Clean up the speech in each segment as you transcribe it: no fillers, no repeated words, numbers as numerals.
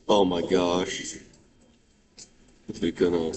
Oh my gosh. We're gonna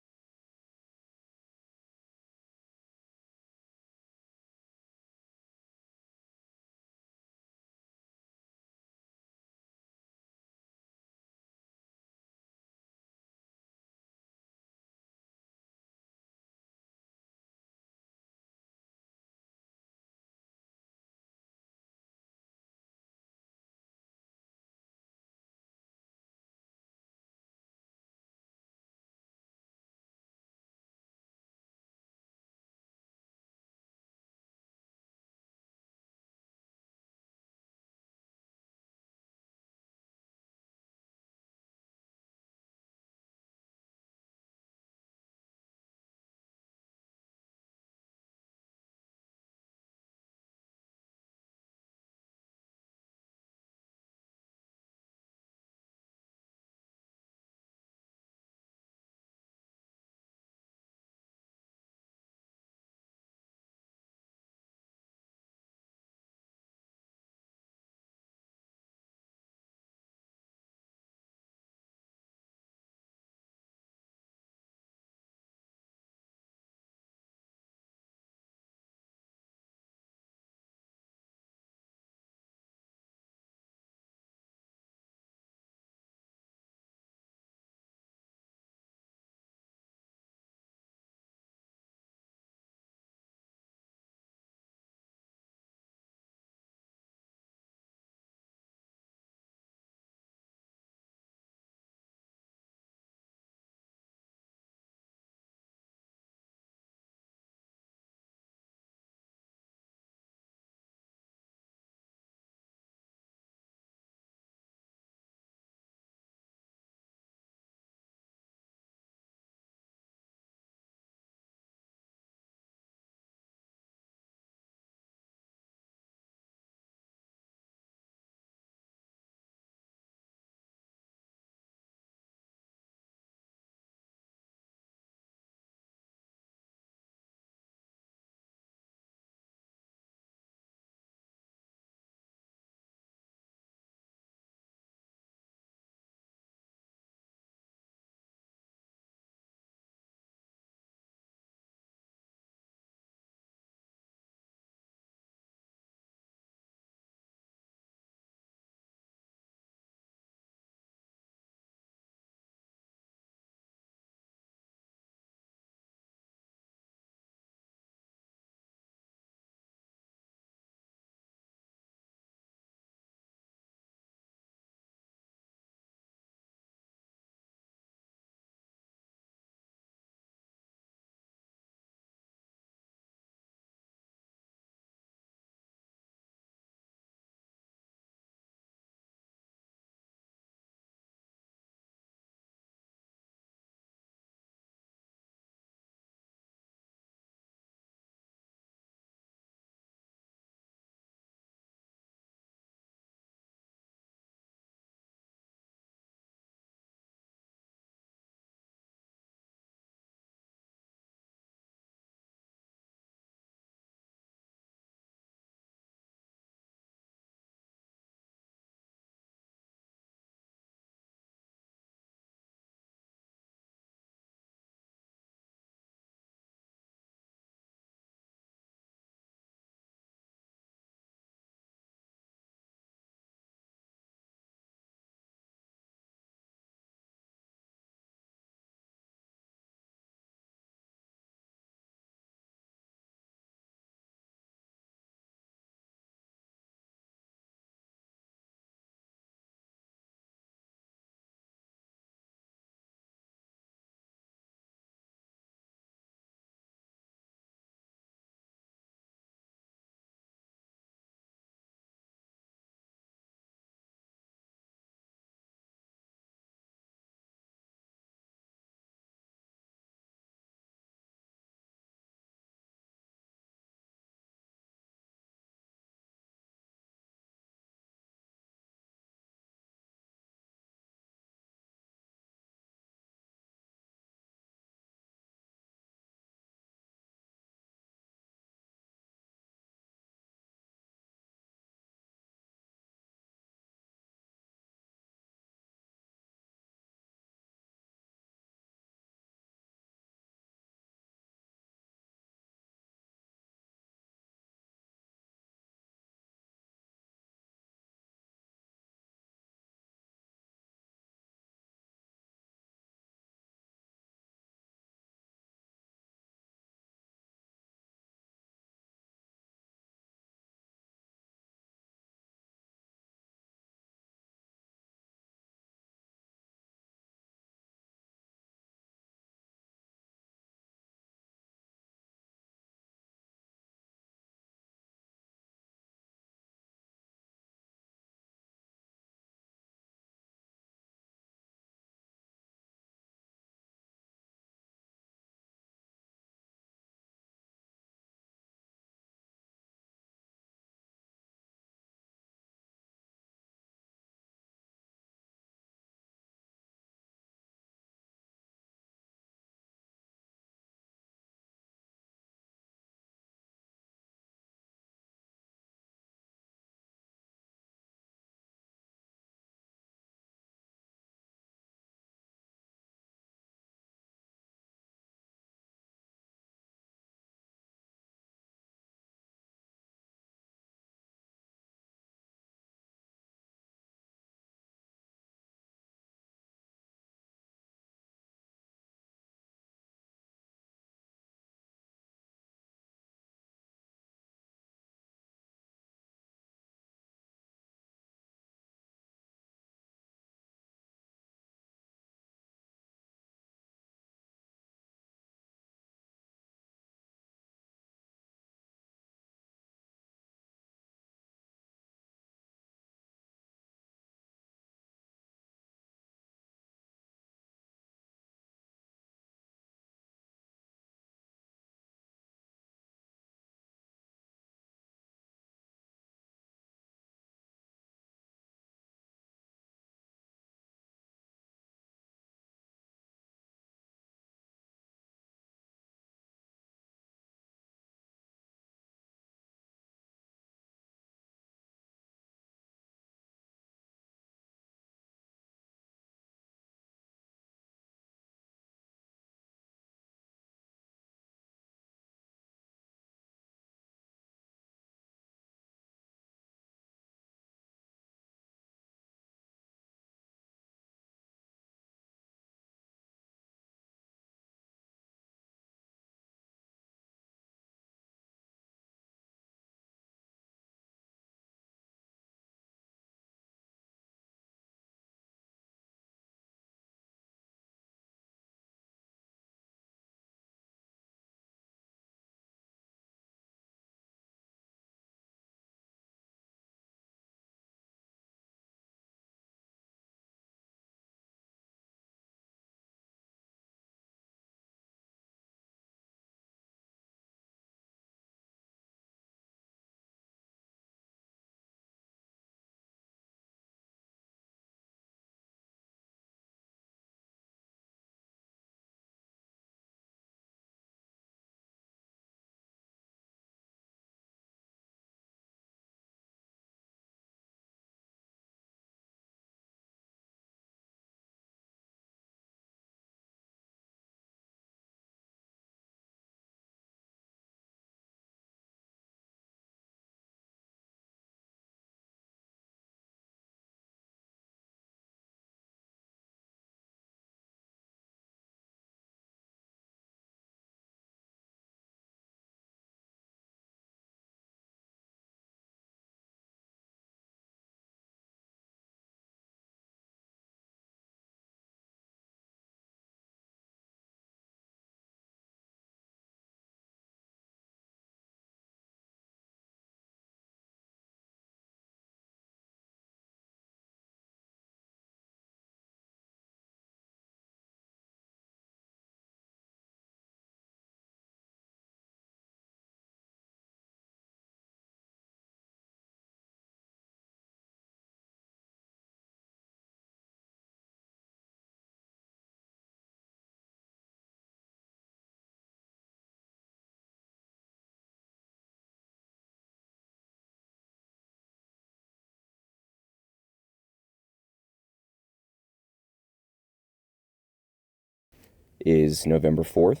is November 4th.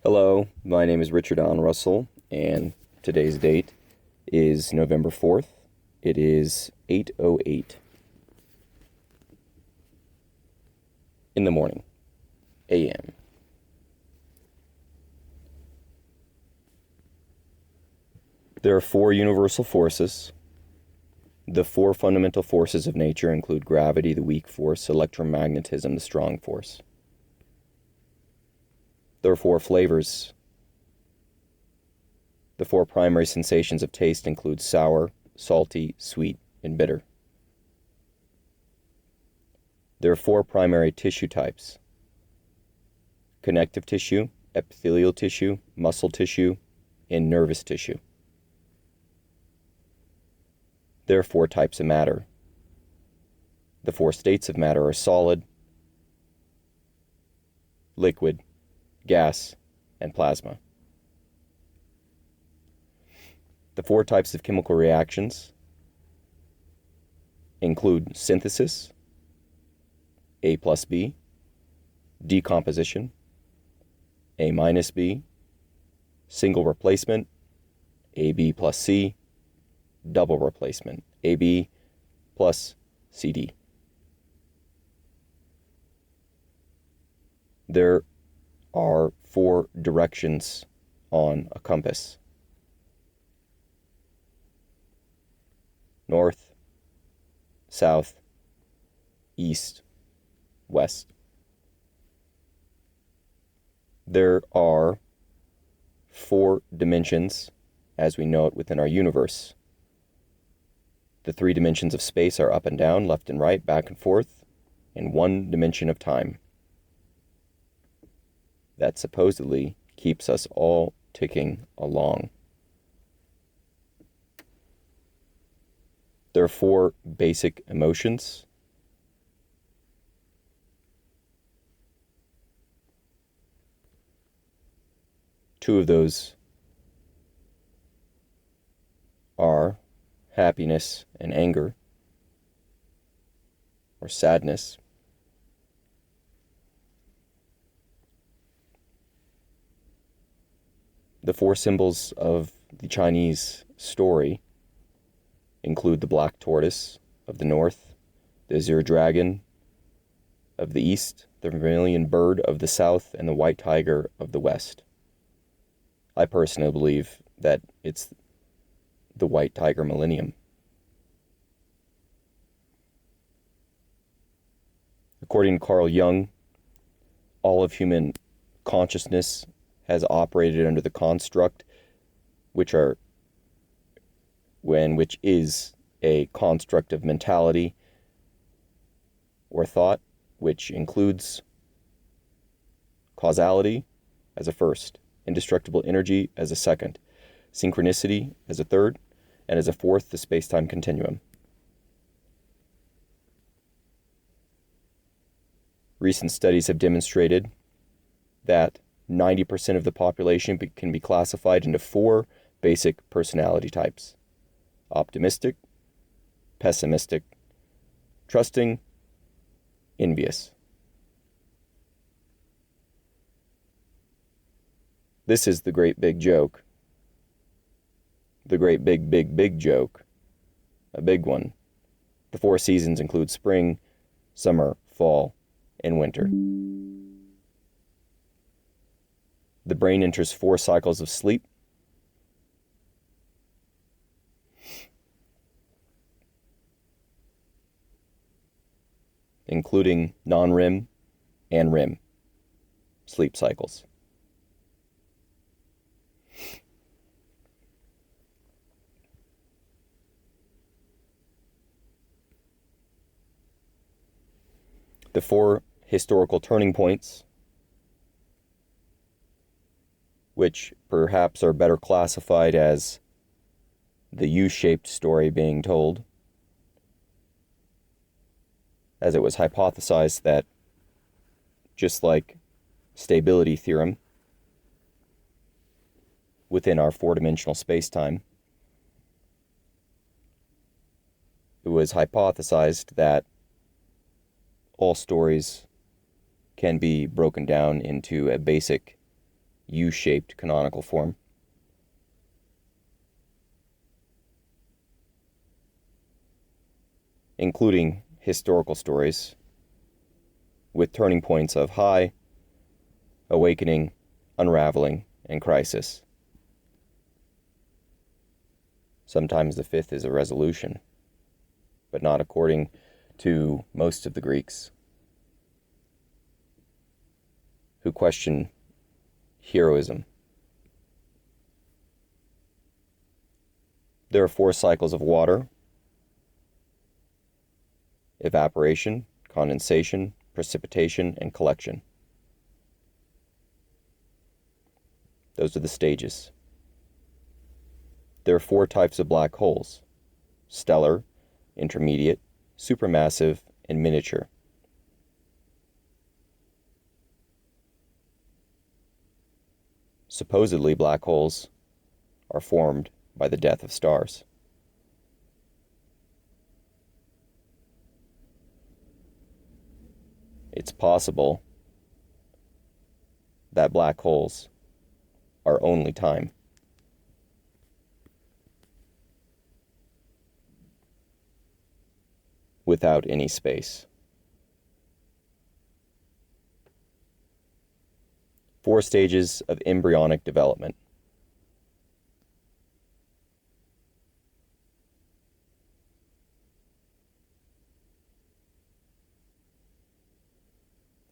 Hello, my name is Richard Allen Russell, and today's date is November 4th. It is 8:08 in the morning, a.m. There are four universal forces. The four fundamental forces of nature include gravity, the weak force, electromagnetism, the strong force. There are four flavors. The four primary sensations of taste include sour, salty, sweet, and bitter. There are four primary tissue types: connective tissue, epithelial tissue, muscle tissue, and nervous tissue. There are four types of matter. The four states of matter are solid, liquid, gas, and plasma. The four types of chemical reactions include synthesis, A plus B, decomposition, A minus B, single replacement, AB plus C, double replacement, AB plus CD. There are four directions on a compass: north, south, east, west. There are four dimensions as we know it within our universe. The three dimensions of space are up and down, left and right, back and forth, and one dimension of time. That supposedly keeps us all ticking along. There are four basic emotions. Two of those are happiness and anger, or sadness. The four symbols of the Chinese story include the black tortoise of the north, the azure dragon of the east, the vermilion bird of the south, and the white tiger of the west. I personally believe that it's the white tiger millennium. According to Carl Jung, all of human consciousness has operated under the construct which is a construct of mentality or thought, which includes causality as a first, indestructible energy as a second, synchronicity as a third, and as a fourth, the space-time continuum. Recent studies have demonstrated that 90% of the population can be classified into four basic personality types: optimistic, pessimistic, trusting, envious. This is the great big joke. The great big joke. A big one. The four seasons include spring, summer, fall, and winter. The brain enters four cycles of sleep. Including non-REM and REM sleep cycles. The four historical turning points, which perhaps are better classified as the U-shaped story being told, as it was hypothesized that, just like stability theorem within our four-dimensional space-time, it was hypothesized that all stories can be broken down into a basic U-shaped canonical form. Including historical stories with turning points of high, awakening, unraveling, and crisis. Sometimes the fifth is a resolution, but not according to most of the Greeks, who question heroism. There are 4 cycles of water: evaporation, condensation, precipitation, and collection. Those are the stages. There are 4 types of black holes: stellar, intermediate, supermassive, and miniature. Supposedly, black holes are formed by the death of stars. It's possible that black holes are only time. Without any space. 4 stages of embryonic development.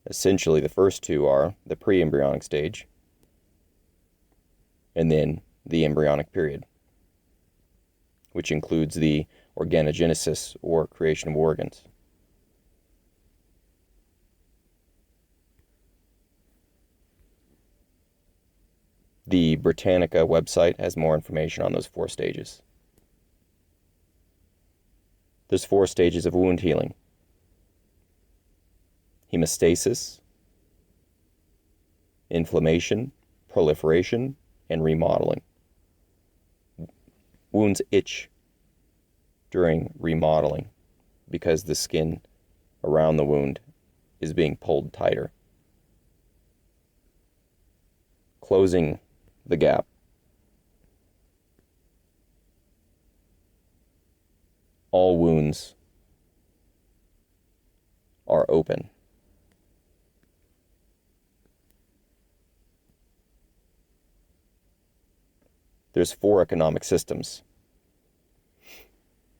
Essentially, the first 2 are the pre-embryonic stage and then the embryonic period, which includes the organogenesis, or creation of organs. The Britannica website has more information on those 4 stages. There's 4 stages of wound healing: hemostasis, inflammation, proliferation, and remodeling. Wounds itch during remodeling because the skin around the wound is being pulled tighter. Closing the gap. All wounds are open. There's 4 economic systems.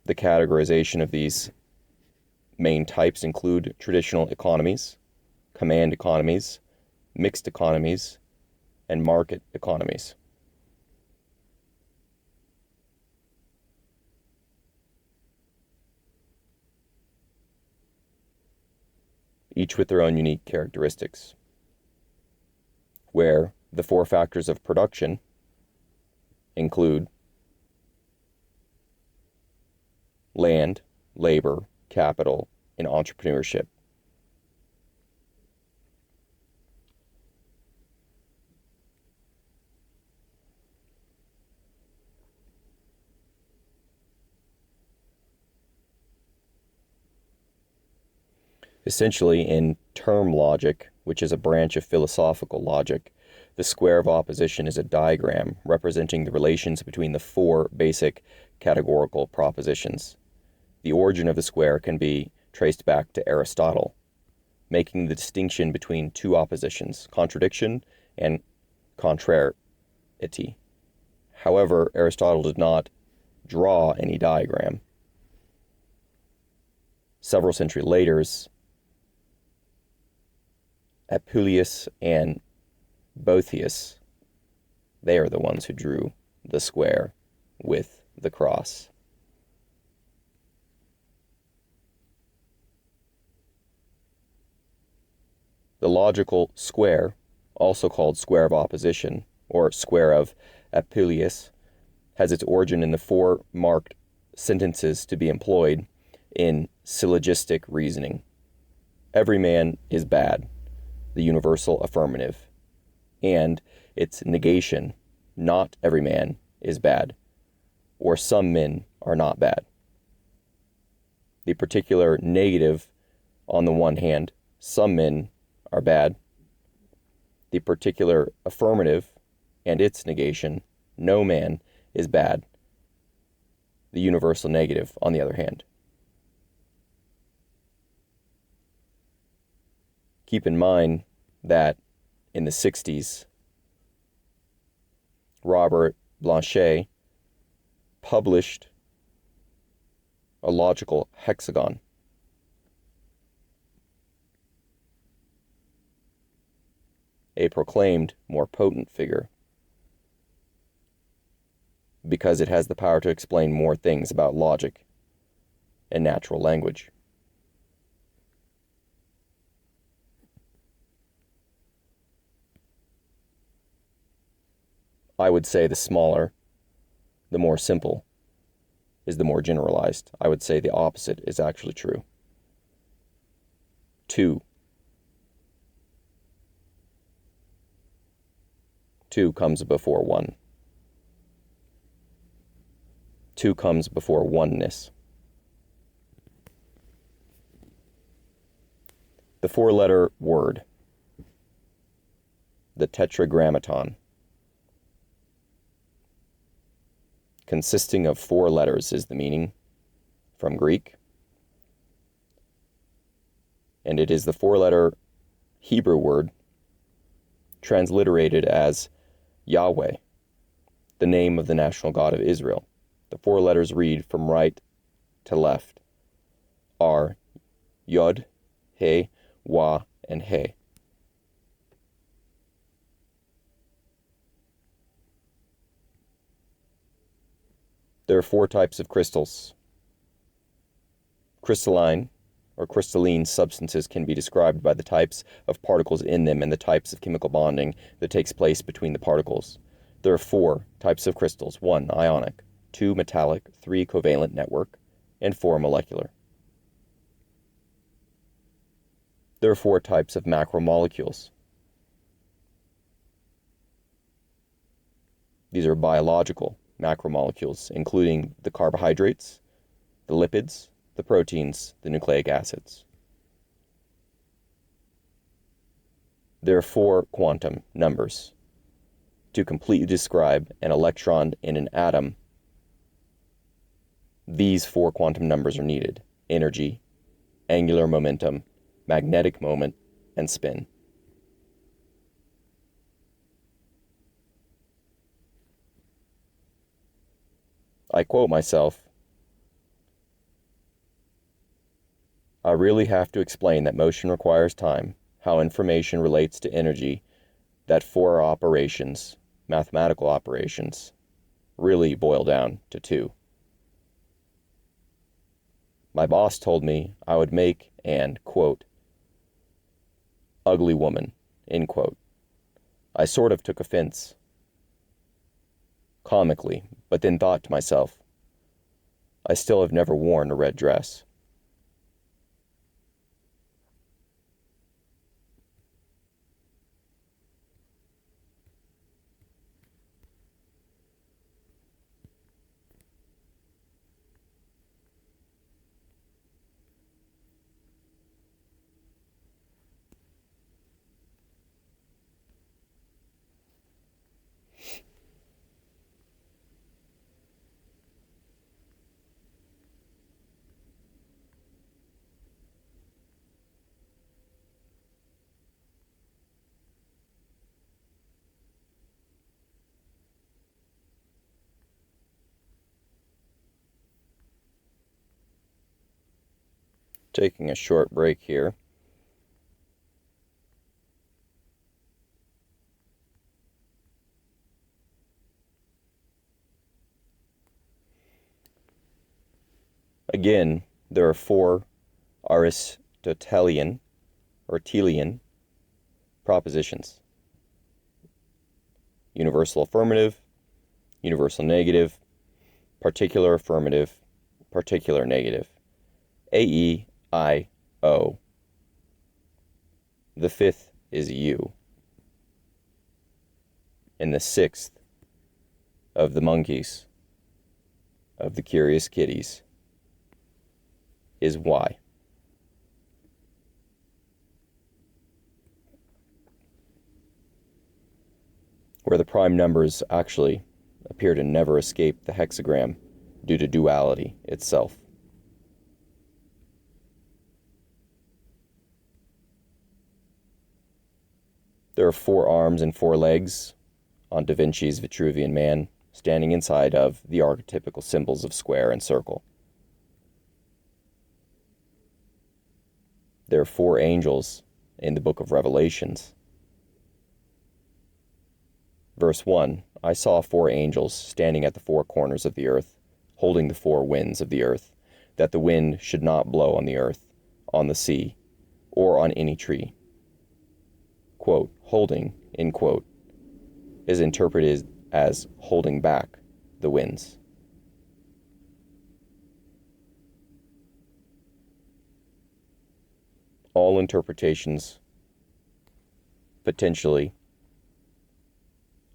The categorization of these main types include traditional economies, command economies, mixed economies, and market economies. Each with their own unique characteristics, where the 4 factors of production include land, labor, capital, and entrepreneurship. Essentially, in term logic, which is a branch of philosophical logic, the square of opposition is a diagram representing the relations between the 4 basic categorical propositions. The origin of the square can be traced back to Aristotle, making the distinction between 2 oppositions, contradiction and contrariety. However, Aristotle did not draw any diagram. Several centuries later, Apuleius and Boethius, they are the ones who drew the square with the cross. The logical square, also called square of opposition or square of Apuleius, has its origin in the 4 marked sentences to be employed in syllogistic reasoning. Every man is bad, the universal affirmative, and its negation, not every man is bad, or some men are not bad. The particular negative, on the one hand, some men are bad. The particular affirmative and its negation, no man, is bad. The universal negative, on the other hand. Keep in mind that in the 60s, Robert Blanchet published a logical hexagon. A proclaimed more potent figure, because it has the power to explain more things about logic and natural language. I would say the smaller, the more simple, is the more generalized. I would say the opposite is actually true. 2. 2 comes before 1. 2 comes before oneness. The 4-letter word, the tetragrammaton, consisting of 4 letters is the meaning from Greek, and it is the 4-letter Hebrew word transliterated as Yahweh, the name of the national God of Israel. The 4 letters read from right to left are Yod, He, Wa, and He. There are 4 types of crystals. Crystalline or crystalline substances can be described by the types of particles in them and the types of chemical bonding that takes place between the particles. There are 4 types of crystals: 1 ionic, 2 metallic, 3 covalent network, and 4 molecular. There are 4 types of macromolecules. These are biological macromolecules, including the carbohydrates, the lipids, the proteins, the nucleic acids. There are 4 quantum numbers. To completely describe an electron in an atom, these 4 quantum numbers are needed: energy, angular momentum, magnetic moment, and spin. I quote myself, "I really have to explain that motion requires time, how information relates to energy, that 4 operations, mathematical operations, really boil down to 2. My boss told me I would make an, quote, ugly woman, end quote. I sort of took offense, comically, but then thought to myself, I still have never worn a red dress." Taking a short break here. Again, there are 4 Aristotelian or Telian propositions: universal affirmative, universal negative, particular affirmative, particular negative. A-E-I-O. The 5th is U. And the 6th of the monkeys, of the curious kitties, is Y. where the prime numbers actually appear to never escape the hexagram due to duality itself. There are 4 arms and 4 legs on Da Vinci's Vitruvian Man, standing inside of the archetypical symbols of square and circle. There are 4 angels in the book of Revelations. Verse 1, I saw 4 angels standing at the 4 corners of the earth, holding the 4 winds of the earth, that the wind should not blow on the earth, on the sea, or on any tree. Quote, holding, end quote, is interpreted as holding back the winds. All interpretations potentially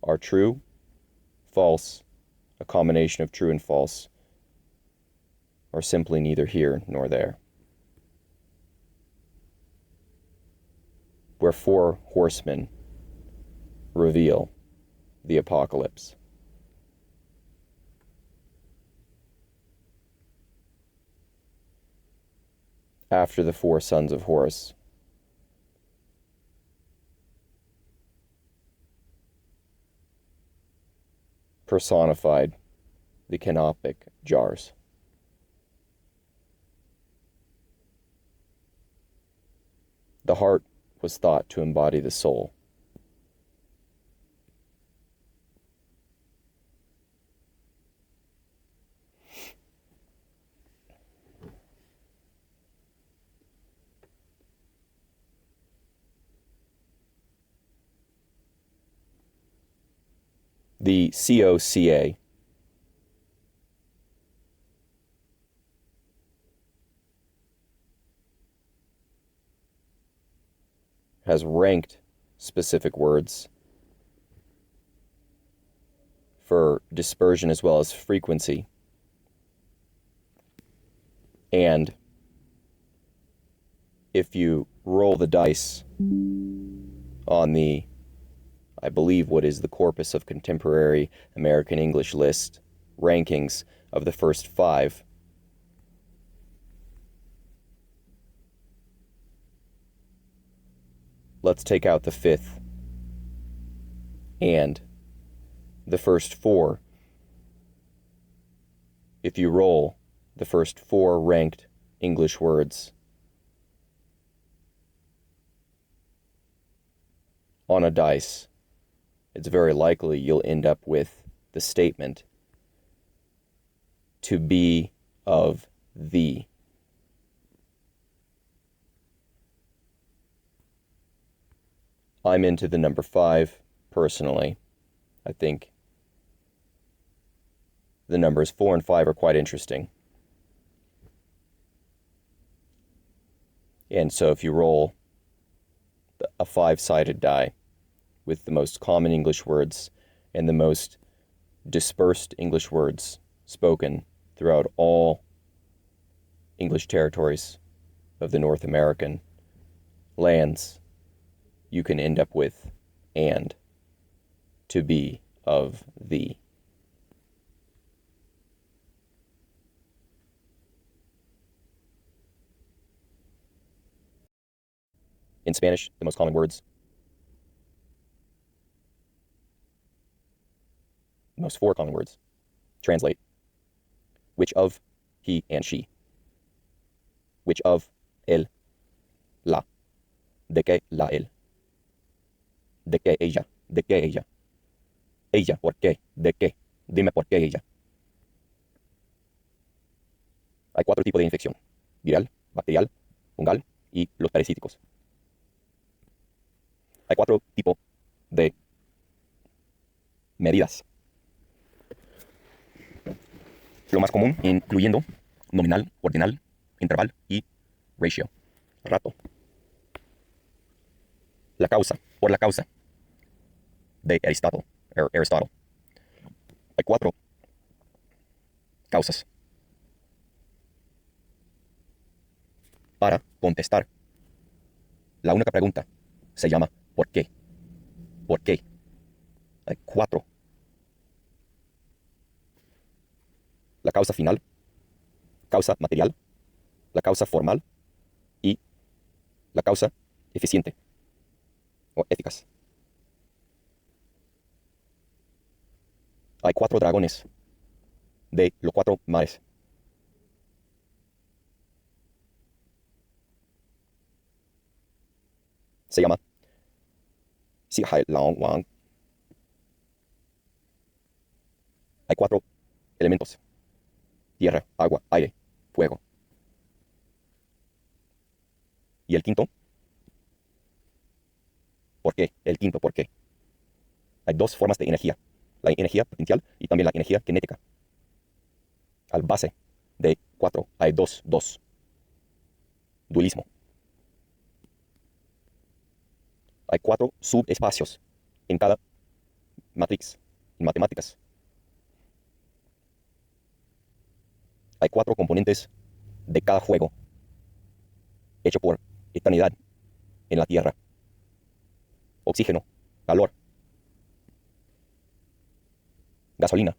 are true, false, a combination of true and false, or simply neither here nor there. Where 4 horsemen reveal the apocalypse. After the 4 sons of Horus, personified the canopic jars. The heart was thought to embody the soul. The COCA has ranked specific words for dispersion as well as frequency. And if you roll the dice on the, I believe, what is the corpus of contemporary American English list rankings of the first 5, let's take out the 5th and the first 4. If you roll the first 4 ranked English words on a dice, it's very likely you'll end up with the statement, to be of thee. I'm into the number 5, personally. I think the numbers 4 and 5 are quite interesting. And so if you roll a 5-sided die with the most common English words and the most dispersed English words spoken throughout all English territories of the North American lands, you can end up with and, to be of thee. In Spanish, the most common words, the most 4 common words, translate which of, he and she, which of, él, la, de que la él, de que ella, ella, por qué, de qué, dime por qué ella. Hay 4 tipos de infección: viral, bacterial, fungal y los parasíticos. Hay 4 tipos de medidas. Lo más común, incluyendo nominal, ordinal, interval y ratio, rato. La causa, por la causa, de Aristóteles. Hay 4 causas para contestar. La única pregunta se llama ¿por qué? ¿Por qué? hay cuatro. La causa final, causa material, la causa formal y la causa eficiente o eficaz. Hay cuatro dragones de los cuatro mares. Se llama Si Hai Lao Wang. Hay cuatro elementos: tierra, agua, aire, fuego. Y el quinto, ¿por qué? El quinto, ¿por qué? Hay dos formas de energía: la energía potencial y también la energía cinética. Al base de cuatro hay dos. Dualismo. Hay cuatro subespacios en cada matrix, en matemáticas. Hay cuatro componentes de cada juego hecho por eternidad en la Tierra: oxígeno, calor, gasolina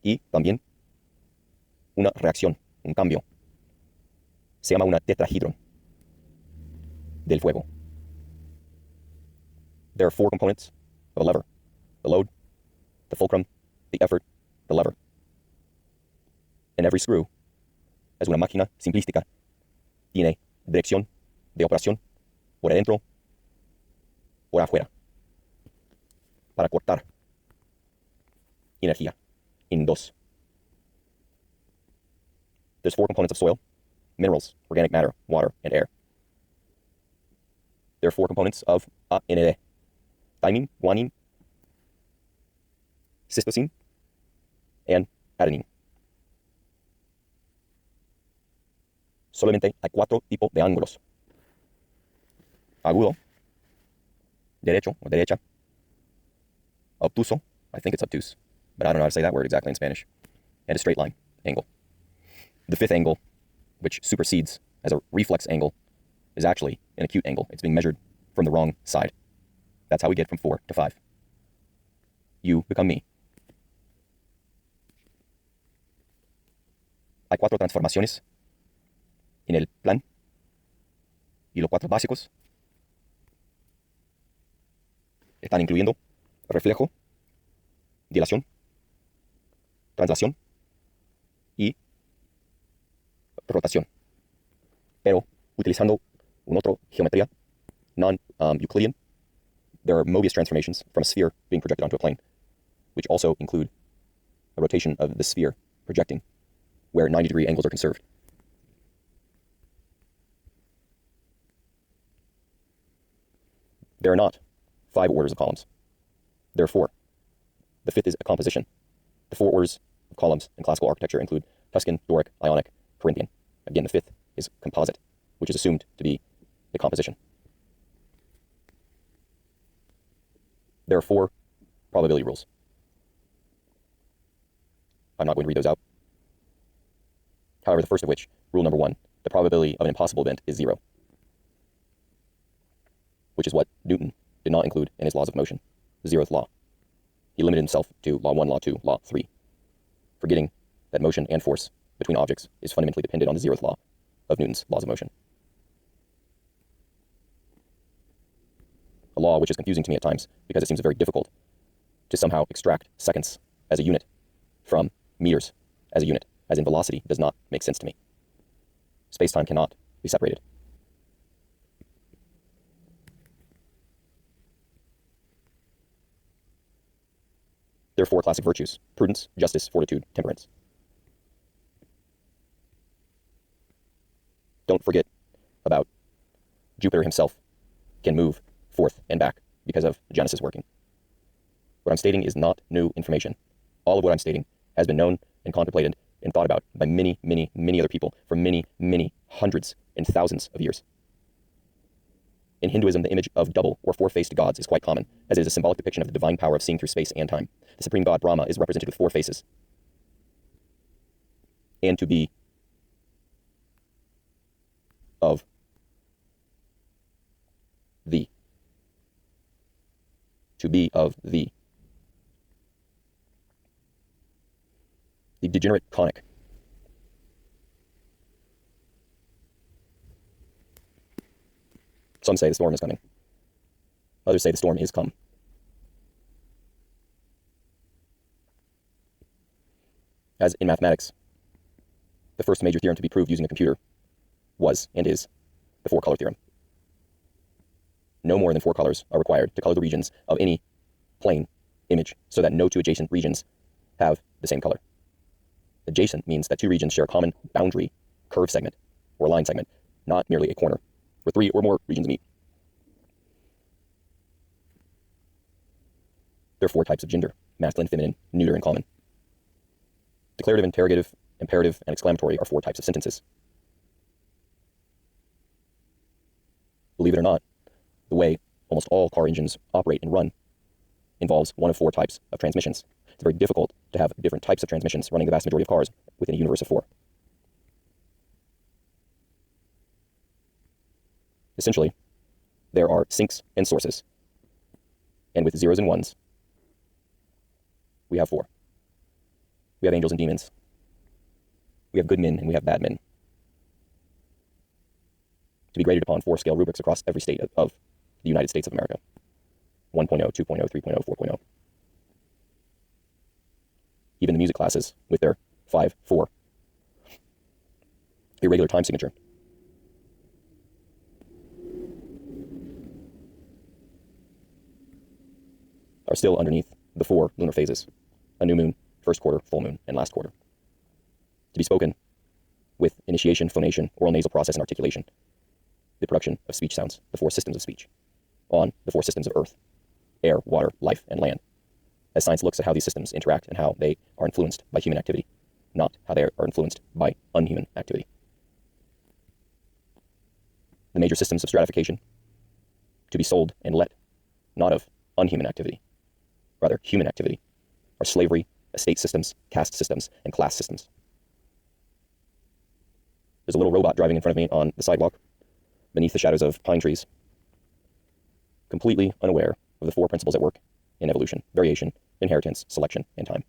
y también una reacción, un cambio. Se llama una tetrahedron del fuego. There are four components of a lever: the load, the fulcrum, the effort, the lever. And every screw, es una máquina simplística, tiene dirección de operación por adentro, por afuera, para cortar energía en dos. There's four components of soil: minerals, organic matter, water, and air. There are four components of AND: thymine, guanine, cytosine, and adenine. Solamente hay cuatro tipos de ángulos: agudo, derecho o derecha, obtuso, I think it's obtuse, but I don't know how to say that word exactly in Spanish, and a straight line angle. The fifth angle, which supersedes as a reflex angle, is actually an acute angle. It's being measured from the wrong side. That's how we get from 4 to 5. You become me. Hay cuatro transformaciones en el plan, y los cuatro básicos están incluyendo reflejo, dilación, translación y rotación, pero utilizando una otra geometría non-Euclidean. There are Mobius transformations from a sphere being projected onto a plane, which also include a rotation of the sphere projecting, where 90-degree angles are conserved. There are not 5 orders of columns. There are 4. The fifth is a composition. The 4 orders of columns in classical architecture include Tuscan, Doric, Ionic, Corinthian. Again, the fifth is composite, which is assumed to be a composition. There are 4 probability rules. I'm not going to read those out. However, the first of which, rule number 1, the probability of an impossible event is 0, which is what Newton did not include in his laws of motion, the 0th law. He limited himself to law 1, law 2, law 3, forgetting that motion and force between objects is fundamentally dependent on the 0th law of Newton's laws of motion. A law which is confusing to me at times because it seems very difficult to somehow extract seconds as a unit from meters as a unit, as in velocity does not make sense to me. Space-time cannot be separated. There are 4 classic virtues: prudence, justice, fortitude, temperance. Don't forget about Jupiter himself can move forth and back because of Genesis working. What I'm stating is not new information. All of what I'm stating has been known and contemplated and thought about by many, many, many other people for many, many hundreds and thousands of years. In Hinduism, the image of double or four-faced gods is quite common, as it is a symbolic depiction of the divine power of seeing through space and time. The supreme god Brahma is represented with 4 faces. And to be of thee. To be of thee. The degenerate conic. Some say the storm is coming. Others say the storm is come. As in mathematics, the first major theorem to be proved using a computer was and is the four-color theorem. No more than 4 colors are required to color the regions of any plane image so that no 2 adjacent regions have the same color. Adjacent means that 2 regions share a common boundary, curve segment, or line segment, not merely a corner, where 3 or more regions meet. There are 4 types of gender: masculine, feminine, neuter, and common. Declarative, interrogative, imperative, and exclamatory are 4 types of sentences. Believe it or not, the way almost all car engines operate and run involves one of 4 types of transmissions. It's very difficult to have different types of transmissions running the vast majority of cars within a universe of 4. Essentially, there are sinks and sources, and with zeros and ones, we have 4. We have angels and demons. We have good men and we have bad men, to be graded upon 4 scale rubrics across every state of the United States of America: 1.0, 2.0, 3.0, 4.0. Even the music classes, with their 5-4 irregular time signature, are still underneath the 4 lunar phases: a new moon, first quarter, full moon, and last quarter. To be spoken with initiation, phonation, oral nasal process, and articulation, the production of speech sounds, the 4 systems of speech, on the 4 systems of earth, air, water, life, and land, as science looks at how these systems interact and how they are influenced by human activity, not how they are influenced by unhuman activity. The major systems of stratification to be sold and let, not of unhuman activity, rather human activity, are slavery, estate systems, caste systems, and class systems. There's a little robot driving in front of me on the sidewalk, beneath the shadows of pine trees, completely unaware of the 4 principles at work in evolution: variation, inheritance, selection, and time.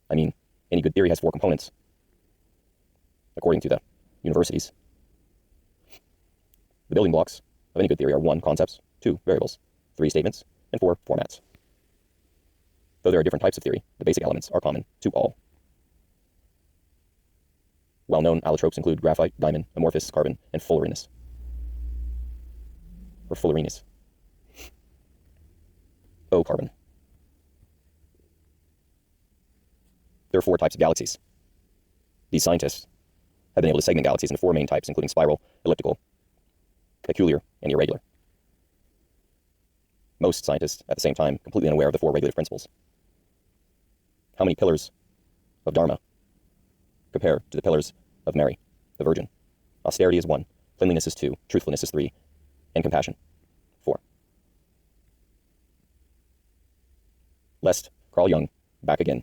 I mean, any good theory has 4 components, according to the universities. The building blocks of any good theory are 1, concepts; 2, variables; 3, statements; and 4, formats. Though there are different types of theory, the basic elements are common to all. Well-known allotropes include graphite, diamond, amorphous, carbon, and fullerenes. Or fullerenes. O carbon. There are 4 types of galaxies. These scientists have been able to segment galaxies into 4 main types, including spiral, elliptical, peculiar, and irregular. Most scientists, at the same time, completely unaware of the 4 regulative principles. How many pillars of Dharma compare to the pillars of Mary, the Virgin? Austerity is 1, cleanliness is 2, truthfulness is 3, and compassion 4. Lest Carl Jung back again,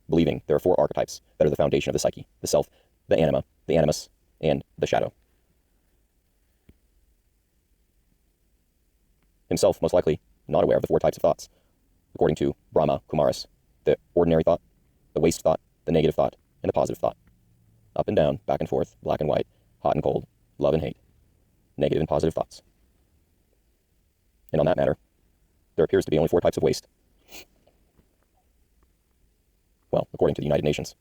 believing there are 4 archetypes that are the foundation of the psyche: the self, the anima, the animus, and the shadow. Himself most likely not aware of the 4 types of thoughts, according to Brahma Kumaris: the ordinary thought, the waste thought, the negative thought, and the positive thought. Up and down, back and forth, black and white, hot and cold, love and hate, negative and positive thoughts. And on that matter, there appears to be only 4 types of waste. Well, according to the United Nations.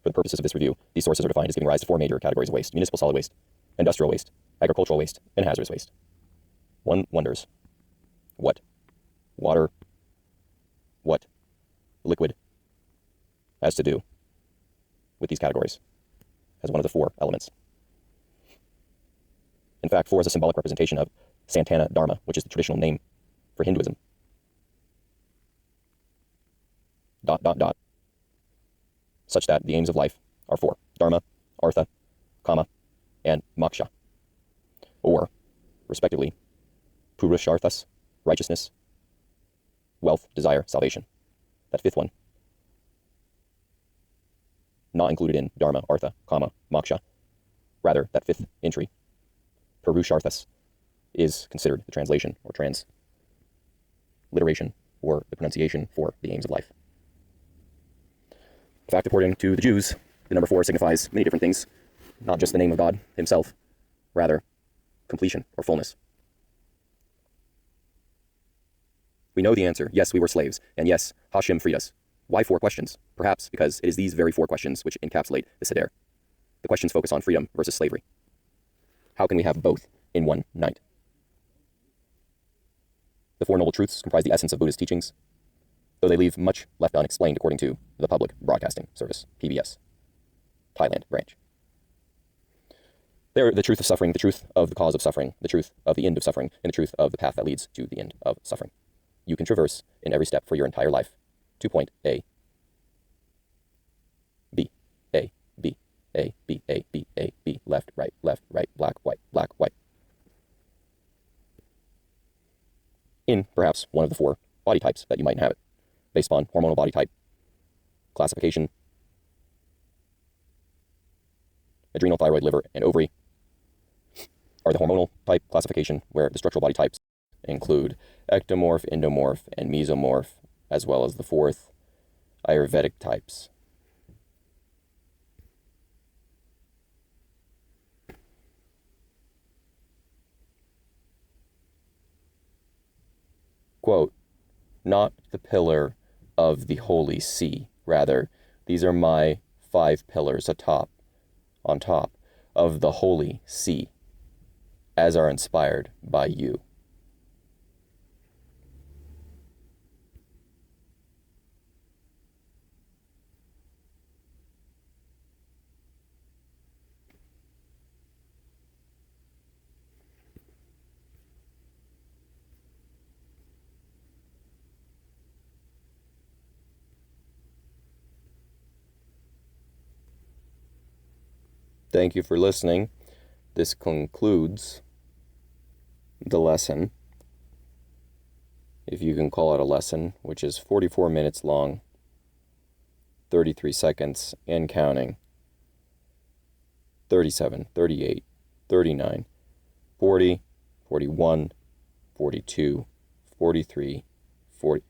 For the purposes of this review, these sources are defined as giving rise to 4 major categories of waste: municipal solid waste, industrial waste, agricultural waste, and hazardous waste. One wonders what water, what liquid has to do with these categories as one of the 4 elements. In fact, 4 is a symbolic representation of Santana Dharma, which is the traditional name for Hinduism. ... Such that the aims of life are 4: dharma, artha, kama, and moksha, or, respectively, purusharthas, righteousness, wealth, desire, salvation. That 5th one, not included in dharma, artha, kama, moksha. Rather, that 5th entry, purusharthas, is considered the translation or transliteration or the pronunciation for the aims of life. In fact, according to the Jews, the number 4 signifies many different things, not just the name of God himself, rather completion or fullness. We know the answer. Yes, we were slaves. And yes, Hashem freed us. Why 4 questions? Perhaps because it is these very 4 questions which encapsulate the Seder. The questions focus on freedom versus slavery. How can we have both in one night? The 4 Noble Truths comprise the essence of Buddhist teachings, though they leave much left unexplained according to the Public Broadcasting Service, PBS, Thailand branch. They are the truth of suffering, the truth of the cause of suffering, the truth of the end of suffering, and the truth of the path that leads to the end of suffering. You can traverse in every step for your entire life to point A, B, A, B, A, B, A, B, A, B, left, right, black, white. In perhaps one of the 4 body types that you might inhabit, based on hormonal body type, classification, adrenal, thyroid, liver, and ovary, are the hormonal type classification, where the structural body types include ectomorph, endomorph, and mesomorph, as well as the 4th Ayurvedic types. Quote, not the pillar of the holy sea, rather, these are my 5 pillars on top of the holy sea, as are inspired by you. Thank you for listening. This concludes the lesson, if you can call it a lesson, which is 44 minutes long, 33 seconds and counting, 37, 38, 39, 40, 41, 42, 43, 40.